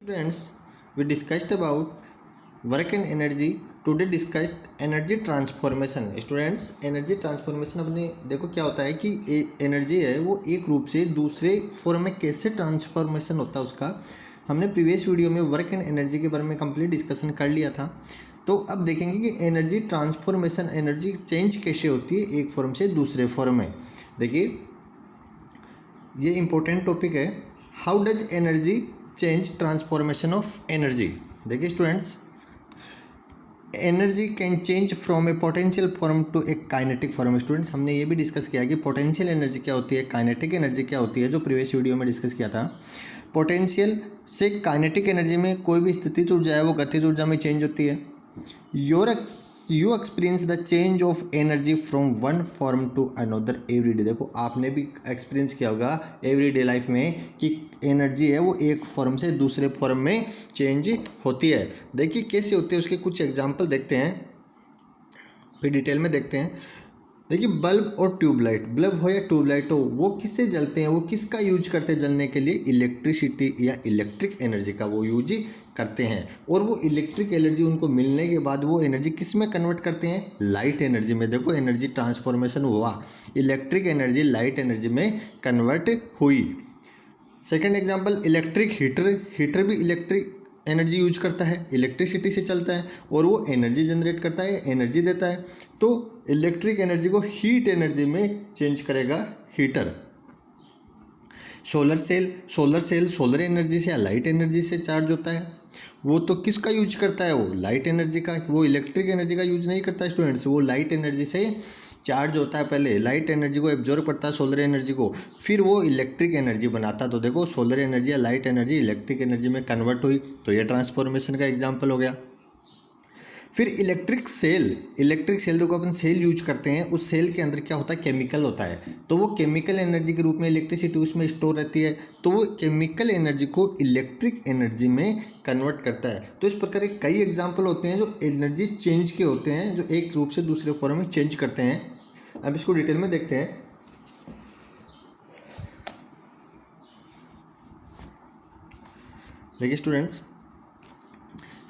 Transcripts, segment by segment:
Students, we discussed about work and energy. Today discussed energy transformation. Students, energy transformation अपने देखो क्या होता है कि एनर्जी है वो एक रूप से दूसरे फॉर्म में कैसे ट्रांसफॉर्मेशन होता है उसका हमने प्रीवियस वीडियो में वर्क एंड एनर्जी के बारे में कंप्लीट डिस्कशन कर लिया था। तो अब देखेंगे कि एनर्जी ट्रांसफॉर्मेशन एनर्जी चेंज कैसे होती है एक फॉर्म से दूसरे फॉर्म में। देखिए ये इंपॉर्टेंट टॉपिक है, how does energy change transformation of energy. देखिए students, energy can change from a potential form to a kinetic form. Students हमने ये भी डिस्कस किया कि पोटेंशियल एनर्जी क्या होती है, काइनेटिक एनर्जी क्या होती है, जो प्रीवियस वीडियो में डिस्कस किया था। पोटेंशियल से काइनेटिक एनर्जी में कोई भी स्थितिज ऊर्जा है वो गतिज ऊर्जा में चेंज होती है। You experience the change of energy from one form to another every day. देखो आपने भी एक्सपीरियंस किया होगा एवरीडे लाइफ में कि एनर्जी है वो एक फॉर्म से दूसरे फॉर्म में चेंज होती है। देखिए कैसे होती है, उसके कुछ एग्जांपल देखते हैं, फिर डिटेल में देखते हैं। देखिए बल्ब और ट्यूबलाइट, बल्ब हो या ट्यूबलाइट हो, वो किससे जलते हैं, वो किसका यूज करते हैं जलने के लिए, इलेक्ट्रिसिटी या इलेक्ट्रिक एनर्जी का वो यूज करते हैं। और वो इलेक्ट्रिक एनर्जी उनको मिलने के बाद वो एनर्जी किस में कन्वर्ट करते हैं, लाइट एनर्जी में। देखो एनर्जी ट्रांसफॉर्मेशन हुआ, इलेक्ट्रिक एनर्जी लाइट एनर्जी में कन्वर्ट हुई। Second example electric heater, heater भी इलेक्ट्रिक एनर्जी यूज करता है, इलेक्ट्रिसिटी से चलता है और वो एनर्जी जनरेट करता है, एनर्जी देता है। तो इलेक्ट्रिक एनर्जी को हीट एनर्जी में चेंज करेगा heater. Solar cell, solar energy से या लाइट एनर्जी से चार्ज होता है, वो तो किसका यूज करता है, वो लाइट एनर्जी का, वो इलेक्ट्रिक एनर्जी का यूज नहीं करता स्टूडेंट्स, वो लाइट एनर्जी से चार्ज होता है। पहले लाइट एनर्जी को एब्जॉर्ब करता है सोलर एनर्जी को, फिर वो इलेक्ट्रिक एनर्जी बनाता है। तो देखो सोलर एनर्जी या लाइट एनर्जी इलेक्ट्रिक एनर्जी में कन्वर्ट हुई, तो ये ट्रांसफॉर्मेशन का एग्जांपल हो गया। फिर इलेक्ट्रिक सेल देखो अपन सेल यूज करते हैं, उस सेल के अंदर क्या होता है, केमिकल होता है, तो वो केमिकल एनर्जी के रूप में इलेक्ट्रिसिटी उसमें स्टोर रहती है, तो वो केमिकल एनर्जी को इलेक्ट्रिक एनर्जी में कन्वर्ट करता है। तो इस प्रकार के कई एग्जांपल होते हैं जो एनर्जी चेंज के होते हैं, जो एक रूप से दूसरे फॉर्म में चेंज करते हैं। अब इसको डिटेल में देखते हैं। देखिए students,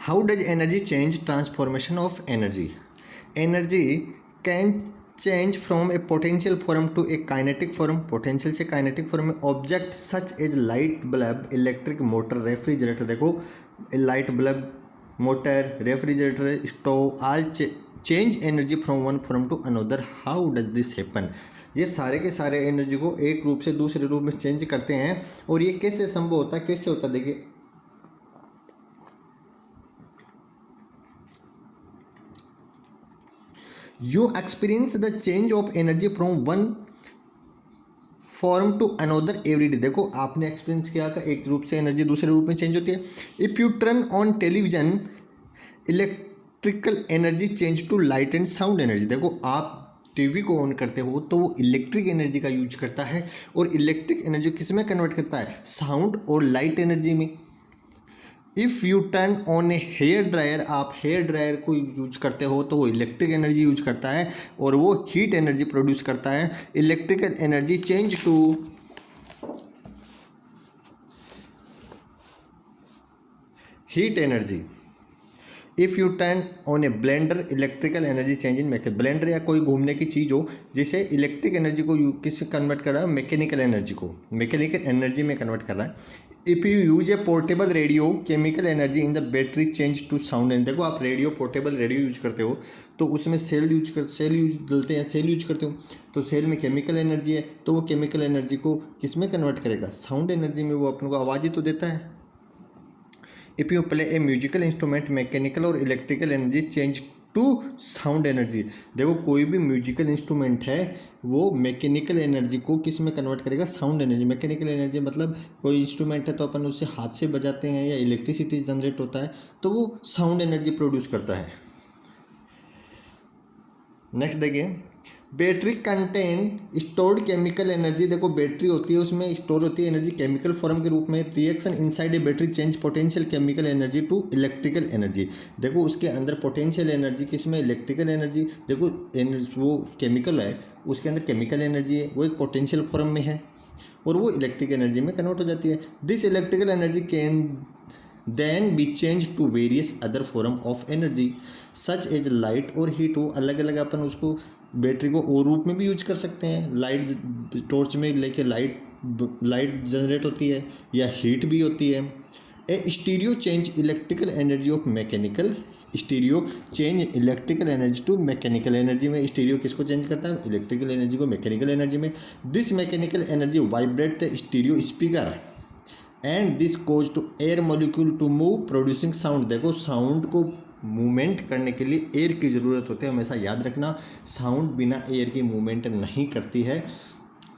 how does energy change transformation of energy. Energy can change from a potential form to a kinetic form, potential से काइनेटिक फॉर्म में। Object such as light bulb, electric motor, refrigerator, देखो light bulb, motor, refrigerator, stove, all change energy from one form to another. How does this happen. ये सारे के सारे energy को एक रूप से दूसरे रूप में चेंज करते हैं, और ये कैसे संभव होता है, कैसे होता है। देखिए you experience the change of energy from one form to another every day. देखो आपने एक्सपीरियंस किया कि एक रूप से एनर्जी दूसरे रूप में चेंज होती है। If you turn on television electrical energy change to light and sound energy. देखो आप टीवी को ऑन करते हो तो वो इलेक्ट्रिक एनर्जी का यूज करता है, और इलेक्ट्रिक एनर्जी किस में कन्वर्ट करता है, साउंड और लाइट एनर्जी में। If you turn on a hair dryer, आप हेयर ड्रायर को यूज करते हो तो वो इलेक्ट्रिक एनर्जी यूज करता है और वो हीट एनर्जी प्रोड्यूस करता है। Electrical energy change to heat energy. If you turn on a blender electrical energy change in mechanical, blender या कोई घूमने की चीज़ हो जिसे इलेक्ट्रिक एनर्जी को किस कन्वर्ट कर रहा है, मैकेनिकल एनर्जी को मैकेनिकल एनर्जी में कन्वर्ट कर रहा है। If you use a portable radio chemical energy in the battery change to sound energy. देखो आप रेडियो पोर्टेबल रेडियो यूज करते हो तो उसमें सेल यूज करते हो, तो सेल में केमिकल एनर्जी है, तो वो केमिकल एनर्जी को किस में कन्वर्ट करेगा, साउंड एनर्जी में। वो अपन को आवाज़ ही तो देता है। If you play a musical instrument mechanical और electrical energy change to sound energy. देखो कोई भी म्यूजिकल इंस्ट्रूमेंट है वो मैकेनिकल एनर्जी को किस में कन्वर्ट करेगा, साउंड एनर्जी। मैकेनिकल एनर्जी मतलब कोई इंस्ट्रूमेंट है तो अपन उसे हाथ से बजाते हैं या इलेक्ट्रिसिटी जनरेट होता है तो वो साउंड एनर्जी प्रोड्यूस करता है। नेक्स्ट देखिए, battery contain stored chemical energy. देखो बैटरी होती है उसमें स्टोर होती है एनर्जी केमिकल फॉर्म के रूप में। Reaction inside a battery change potential chemical energy to electrical energy. देखो उसके अंदर पोटेंशियल एनर्जी किसमें, इलेक्ट्रिकल एनर्जी। देखो वो केमिकल है उसके अंदर केमिकल एनर्जी है, वो एक पोटेंशियल फॉर्म में है और वो इलेक्ट्रिक एनर्जी में कन्वर्ट हो जाती है। This electrical energy can then be change to various other form of energy such as light और हीट। हो अलग अलग अपन उसको बैटरी को और रूप में भी यूज कर सकते हैं। लाइट टॉर्च में लेके लाइट जनरेट होती है या हीट भी होती है। A stereo change electrical energy of mechanical, stereo change electrical energy to mechanical energy में स्टीरियो किसको चेंज करता है? इलेक्ट्रिकल एनर्जी को मैकेनिकल एनर्जी में। This mechanical energy vibrate the stereo speaker and this cause to air molecule to move producing sound. देखो sound को movement करने के लिए एयर की ज़रूरत होती है, हमेशा याद रखना। साउंड बिना एयर की मूवमेंट नहीं करती है।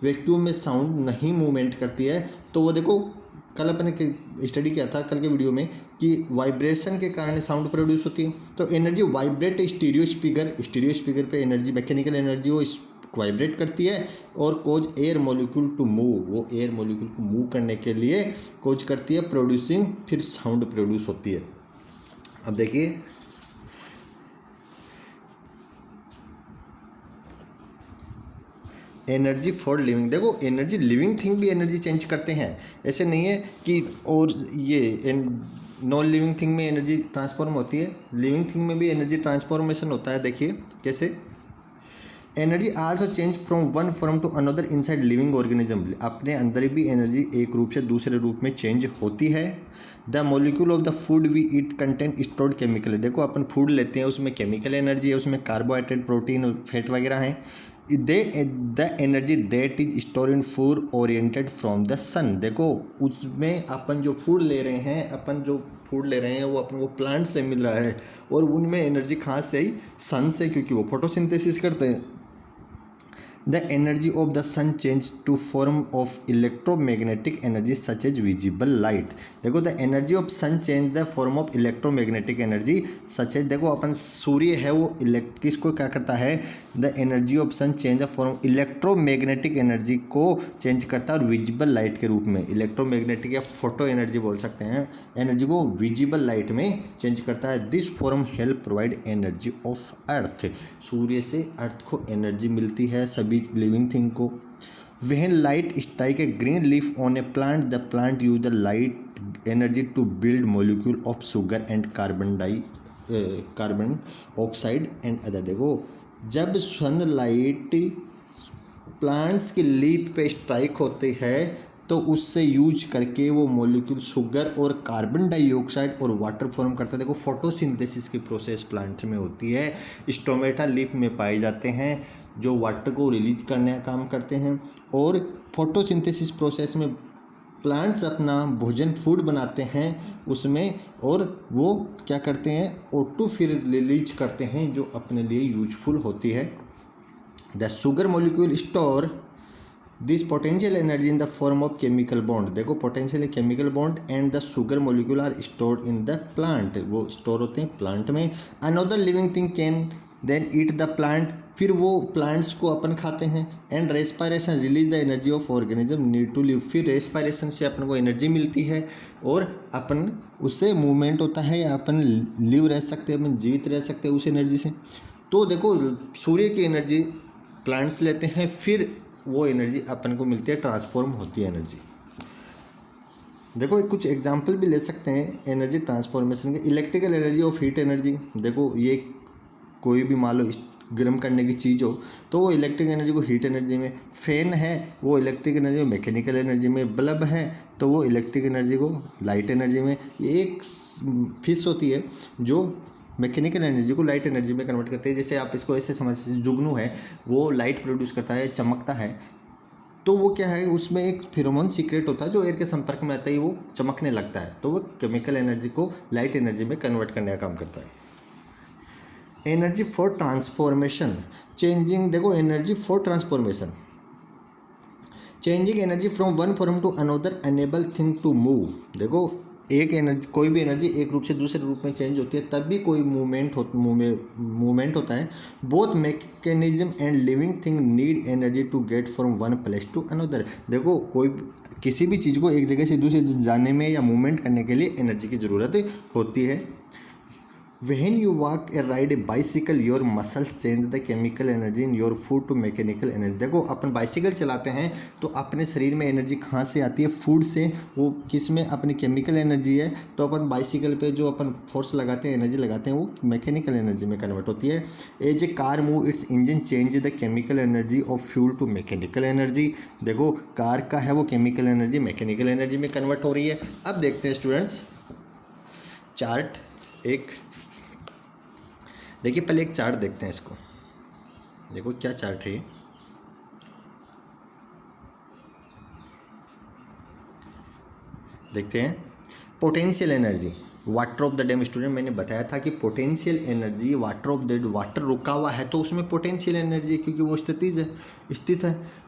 वैक्यूम में साउंड नहीं मूवमेंट करती है। तो वो देखो कल अपने स्टडी किया था कल के वीडियो में कि वाइब्रेशन के कारण साउंड प्रोड्यूस होती है। तो एनर्जी वाइब्रेट स्टीरियो स्पीकर पे एनर्जी मैकेनिकल एनर्जी वो वाइब्रेट करती है और कोज एयर मॉलिक्यूल टू मूव, वो एयर मॉलिक्यूल को मूव करने के लिए कोज करती है प्रोड्यूसिंग, फिर साउंड प्रोड्यूस होती है। अब देखिए एनर्जी फॉर लिविंग, देखो एनर्जी लिविंग थिंग भी एनर्जी चेंज करते हैं, ऐसे नहीं है कि और ये नॉन लिविंग थिंग में एनर्जी ट्रांसफॉर्म होती है, लिविंग थिंग में भी एनर्जी ट्रांसफॉर्मेशन होता है। देखिए कैसे, energy also change from one form to another inside living organism, अपने अंदर भी एनर्जी एक रूप से दूसरे रूप में चेंज होती है। The molecule of the food we eat contain stored chemical, देखो अपन फूड लेते हैं उसमें केमिकल एनर्जी है, उसमें कार्बोहाइड्रेट प्रोटीन और फैट वगैरह हैं। The energy that is store in food oriented from the sun, देखो उसमें अपन जो फूड ले रहे हैं वो अपन को प्लांट से मिल रहा है और उनमें एनर्जी कहाँ से आई? सन से, क्योंकि वो फोटोसिंथेसिस करते हैं। The energy of the sun change to form of electromagnetic energy such as visible light, देखो the energy of sun change the form of electromagnetic energy such as, देखो अपन सूर्य है वो किसको क्या करता है? The energy of sun change the form electromagnetic energy को चेंज करता है और विजिबल लाइट के रूप में, इलेक्ट्रोमैग्नेटिक या फोटो एनर्जी बोल सकते हैं, एनर्जी को विजिबल लाइट में चेंज करता है। This form help provide energy of earth, सूर्य से अर्थ को एनर्जी मिलती है सभी लिविंग थिंग को। When light strike a green leaf on a plant the plant use the light energy to build molecule of sugar and carbon oxide and other, देखो जब sunlight plants की leaf पे strike होती है तो उससे use करके वो मॉलिक्यूल शुगर और कार्बन डाइऑक्साइड और वाटर फॉर्म करता है। देखो फोटोसिंथेसिस की प्रोसेस प्लांट्स में होती है, स्टोमेटा लीफ में पाए जाते हैं जो वाटर को रिलीज करने का काम करते हैं और फोटोसिंथेसिस प्रोसेस में प्लांट्स अपना भोजन फूड बनाते हैं उसमें और वो क्या करते हैं? O2 फिर रिलीज करते हैं जो अपने लिए यूजफुल होती है। The sugar molecule store this potential energy in the form of chemical bond, देखो potential chemical bond and the sugar molecule are stored in the plant, वो स्टोर होते हैं प्लांट में। Another living thing can then eat the plant, फिर वो plants को अपन खाते हैं। And respiration release the energy of organism need to live, फिर रेस्पायरेशन से अपन को एनर्जी मिलती है और अपन उससे मूवमेंट होता है या अपन लिव रह सकते हैं, अपन जीवित रह सकते हैं उस एनर्जी से। तो देखो सूर्य की एनर्जी प्लांट्स लेते हैं, फिर वो एनर्जी अपन को मिलती है, ट्रांसफॉर्म होती है एनर्जी। देखो कुछ एग्जांपल भी ले सकते हैं एनर्जी ट्रांसफॉर्मेशन के। Electrical energy of heat energy, देखो ये कोई भी मान लो गर्म करने की चीज़ हो तो वो इलेक्ट्रिक एनर्जी को हीट एनर्जी में, फैन है वो इलेक्ट्रिक एनर्जी को मैकेनिकल एनर्जी में, बल्ब है तो वो इलेक्ट्रिक एनर्जी को लाइट एनर्जी में। ये एक फिश होती है जो मैकेनिकल एनर्जी को लाइट एनर्जी में कन्वर्ट करते हैं। जैसे आप इसको ऐसे समझ, जुगनू है वो लाइट प्रोड्यूस करता है, चमकता है, तो वो क्या है उसमें एक फेरोमोन सीक्रेट होता है जो एयर के संपर्क में आता ही वो चमकने लगता है, तो वो केमिकल एनर्जी को लाइट एनर्जी में कन्वर्ट करने का काम करता है। एनर्जी फॉर ट्रांसफॉर्मेशन चेंजिंग, देखो energy for transformation changing energy from one form to another enable thing to move, देखो एक एनर्जी, कोई भी एनर्जी एक रूप से दूसरे रूप में चेंज होती है तब भी कोई मूवमेंट होता है। Both mechanism and living thing need energy to get from one place to another, देखो कोई किसी भी चीज़ को एक जगह से दूसरी जाने में या मूवमेंट करने के लिए एनर्जी की ज़रूरत होती है। When you walk a ride a bicycle your muscles change the chemical energy in your food to mechanical energy. देखो अपन बाइसिकल चलाते हैं तो अपने शरीर में एनर्जी कहाँ से आती है, फूड से। वो किस में, अपनी केमिकल एनर्जी है। तो अपन बाइसिकल पे जो अपन फोर्स लगाते हैं, एनर्जी लगाते हैं, वो मैकेनिकल एनर्जी में कन्वर्ट होती है। As a car move its engine change the chemical energy of fuel to mechanical energy. देखो कार का है वो केमिकल एनर्जी मैकेनिकल एनर्जी में कन्वर्ट हो रही है। अब देखते हैं स्टूडेंट्स चार्ट एक, देखिए पहले एक चार्ट देखते हैं इसको। देखो क्या चार्ट है, देखते हैं। Potential energy water of the dam. Student मैंने बताया था कि potential energy water of the, water रुका हुआ है तो उसमें पोटेंशियल एनर्जी है क्योंकि वो स्थित है।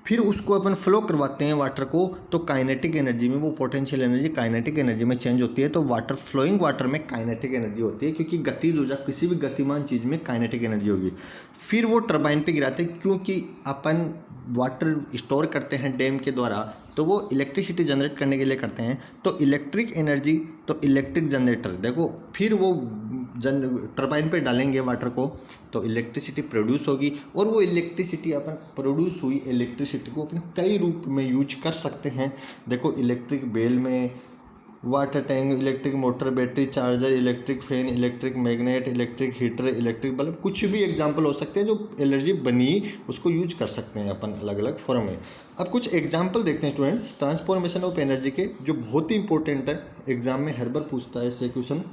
फिर उसको अपन फ्लो करवाते हैं वाटर को, तो काइनेटिक एनर्जी में वो पोटेंशियल एनर्जी काइनेटिक एनर्जी में चेंज होती है। तो वाटर, फ्लोइंग वाटर में काइनेटिक एनर्जी होती है क्योंकि गतिज ऊर्जा, किसी भी गतिमान चीज़ में काइनेटिक एनर्जी होगी। फिर वो टरबाइन पे गिराते हैं क्योंकि अपन वाटर स्टोर करते हैं डैम के द्वारा, तो वो इलेक्ट्रिसिटी जनरेट करने के लिए करते हैं। तो इलेक्ट्रिक एनर्जी, तो इलेक्ट्रिक जनरेटर, देखो फिर वो टरबाइन पे डालेंगे वाटर को तो इलेक्ट्रिसिटी प्रोड्यूस होगी। और वो इलेक्ट्रिसिटी अपन प्रोड्यूस हुई इलेक्ट्रिसिटी को अपन कई रूप में यूज कर सकते हैं। देखो इलेक्ट्रिक बेल में, water tank, electric motor, battery charger, electric fan, electric magnet, electric heater, electric bulb, कुछ भी एग्जांपल हो सकते हैं जो एनर्जी बनी उसको यूज कर सकते हैं अपन अलग अलग फॉर्म में। अब कुछ एग्जांपल देखते हैं स्टूडेंट्स ट्रांसफॉर्मेशन ऑफ एनर्जी के, जो बहुत ही इंपॉर्टेंट है, एग्जाम में हर बार पूछता है इससे क्वेश्चन।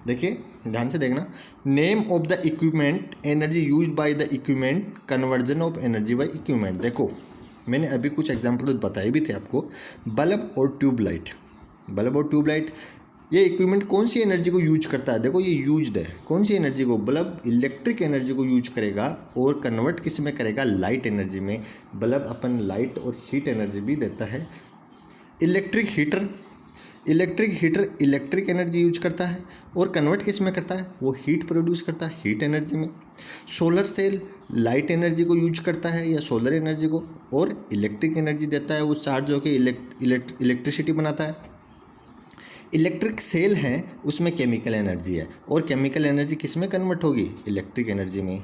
देखिए ध्यान से देखना। Name of the equipment energy use by the equipment, conversion of energy by equipment. देखो मैंने अभी कुछ एग्जांपल बताए भी थे आपको। बल्ब और ट्यूबलाइट, बल्ब और ट्यूबलाइट, ये इक्विपमेंट कौन सी एनर्जी को यूज करता है? देखो ये यूज्ड है कौन सी एनर्जी को? बल्ब इलेक्ट्रिक एनर्जी को यूज करेगा और कन्वर्ट किस में करेगा? लाइट एनर्जी में। बल्ब अपन लाइट और हीट एनर्जी भी देता है। Electric heater, electric energy use करता है और कन्वर्ट किस में करता है? वो हीट प्रोड्यूस करता है हीट एनर्जी में। सोलर सेल लाइट एनर्जी को यूज करता है या सोलर एनर्जी को, और इलेक्ट्रिक एनर्जी देता है, वो चार्ज होकर इलेक्ट्रिसिटी बनाता है। इलेक्ट्रिक सेल है उसमें केमिकल एनर्जी है और केमिकल एनर्जी किस में कन्वर्ट होगी? इलेक्ट्रिक एनर्जी में।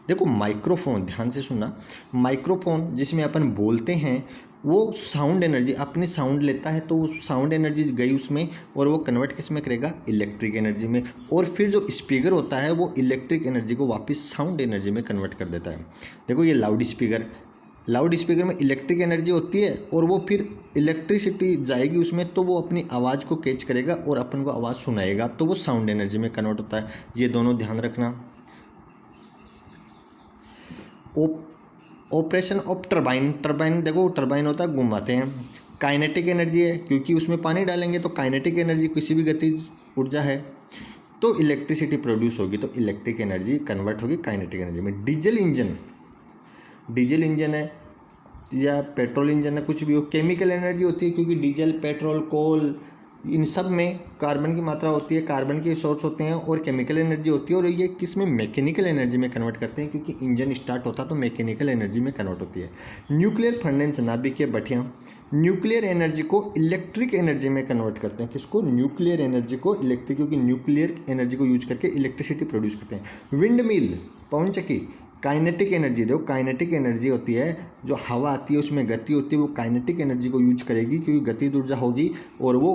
देखो माइक्रोफोन, ध्यान से सुनना, माइक्रोफोन जिसमें अपन बोलते हैं वो साउंड एनर्जी, अपनी साउंड लेता है तो उस साउंड एनर्जी गई उसमें और वो कन्वर्ट किस में करेगा? इलेक्ट्रिक एनर्जी में। और फिर जो स्पीकर होता है वो इलेक्ट्रिक एनर्जी को वापस साउंड एनर्जी में कन्वर्ट कर देता है। देखो ये लाउड स्पीकर में इलेक्ट्रिक एनर्जी होती है और वो फिर इलेक्ट्रिसिटी जाएगी उसमें तो वो अपनी आवाज़ को कैच करेगा और अपन को आवाज़ सुनाएगा, तो वो साउंड एनर्जी में कन्वर्ट होता है। ये दोनों ध्यान रखना। ऑपरेशन ऑफ टरबाइन, देखो टरबाइन होता है घुमाते हैं। काइनेटिक एनर्जी है क्योंकि उसमें पानी डालेंगे तो काइनेटिक एनर्जी किसी भी गतिज ऊर्जा है तो इलेक्ट्रिसिटी प्रोड्यूस होगी, तो इलेक्ट्रिक एनर्जी कन्वर्ट होगी काइनेटिक एनर्जी में। डीजल इंजन है या पेट्रोल इंजन है, कुछ भी हो, केमिकल एनर्जी होती है क्योंकि डीजल, पेट्रोल, कोल, इन सब में कार्बन की मात्रा होती है, कार्बन के सोर्स होते हैं और केमिकल एनर्जी होती है। और ये किस में? मैकेनिकल एनर्जी में कन्वर्ट करते हैं क्योंकि इंजन स्टार्ट होता तो मैकेनिकल एनर्जी में कन्वर्ट होती है। न्यूक्लियर फर्नेस, नाभिकीय भट्टियाँ, न्यूक्लियर एनर्जी को इलेक्ट्रिक एनर्जी में कन्वर्ट करते हैं। किसको? न्यूक्लियर एनर्जी को इलेक्ट्रिक, क्योंकि न्यूक्लियर एनर्जी को यूज करके इलेक्ट्रिसिटी प्रोड्यूस करते हैं। विंड मिल, पवन चक्की, काइनेटिक एनर्जी, देखो काइनेटिक एनर्जी होती है जो हवा आती है उसमें गति होती है, वो काइनेटिक एनर्जी को यूज करेगी क्योंकि गतिज ऊर्जा होगी और वो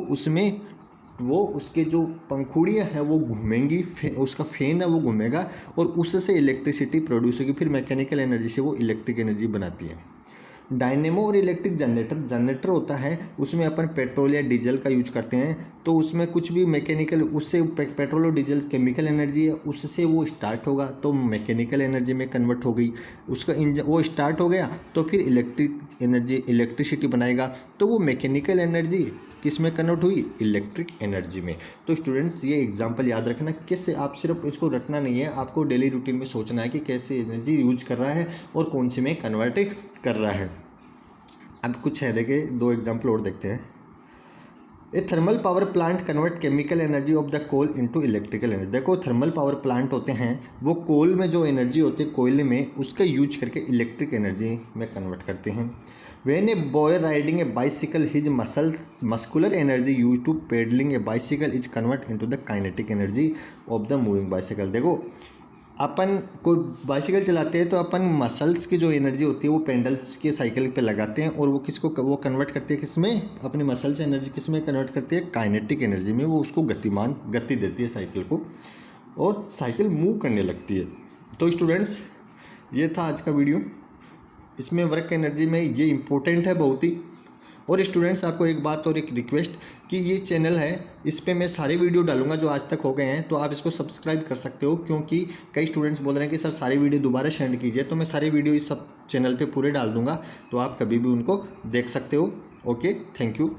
उसके जो पंखुड़ियाँ हैं वो घूमेंगी, उसका फैन है वो घूमेगा और उससे इलेक्ट्रिसिटी प्रोड्यूस होगी। फिर मैकेनिकल एनर्जी से वो इलेक्ट्रिक एनर्जी बनाती है। डायनेमो और इलेक्ट्रिक जनरेटर होता है, उसमें अपन पेट्रोल या डीजल का यूज करते हैं तो उसमें कुछ भी मैकेनिकल, उससे पेट्रोल और डीजल केमिकल एनर्जी है, उससे वो स्टार्ट होगा तो मैकेनिकल एनर्जी में कन्वर्ट हो गई, उसका इंजन वो स्टार्ट हो गया तो फिर इलेक्ट्रिसिटी बनाएगा, तो वो मैकेनिकल एनर्जी किस में कन्वर्ट हुई? इलेक्ट्रिक एनर्जी में। तो स्टूडेंट्स ये एग्जांपल याद रखना, कैसे आप सिर्फ इसको रटना नहीं है, आपको डेली रूटीन में सोचना है कि कैसे एनर्जी यूज कर रहा है और कौन सी में कन्वर्ट कर रहा है। अब कुछ है, देखिए 2 एग्जांपल और देखते हैं। A thermal power plant convert chemical energy of the coal into electrical energy. देखो थर्मल पावर प्लांट होते हैं वो कोल में जो एनर्जी होती है कोयले में, उसका यूज करके इलेक्ट्रिक एनर्जी में कन्वर्ट करते हैं। When a boy riding a bicycle his muscular energy use to pedalling a bicycle is convert into the kinetic energy of the moving bicycle. देखो अपन कोई बाइसिकल चलाते हैं तो अपन मसल्स की जो एनर्जी होती है वो पेंडल्स के साइकिल पे लगाते हैं और वो किसको वो कन्वर्ट करती है किस में, अपनी मसल्स एनर्जी किस में कन्वर्ट करती है, काइनेटिक एनर्जी में। वो उसको गति देती है साइकिल को और साइकिल मूव करने लगती है। तो स्टूडेंट्स ये था आज का वीडियो। इसमें वर्क एनर्जी में ये इम्पोर्टेंट है बहुत ही। और स्टूडेंट्स आपको एक बात और एक रिक्वेस्ट कि ये चैनल है, इस पे मैं सारे वीडियो डालूंगा जो आज तक हो गए हैं, तो आप इसको सब्सक्राइब कर सकते हो, क्योंकि कई स्टूडेंट्स बोल रहे हैं कि सर सारी वीडियो दोबारा सेंड कीजिए। तो मैं सारी वीडियो इस सब चैनल पे पूरे डाल दूंगा, तो आप कभी भी उनको देख सकते हो। Okay, thank you.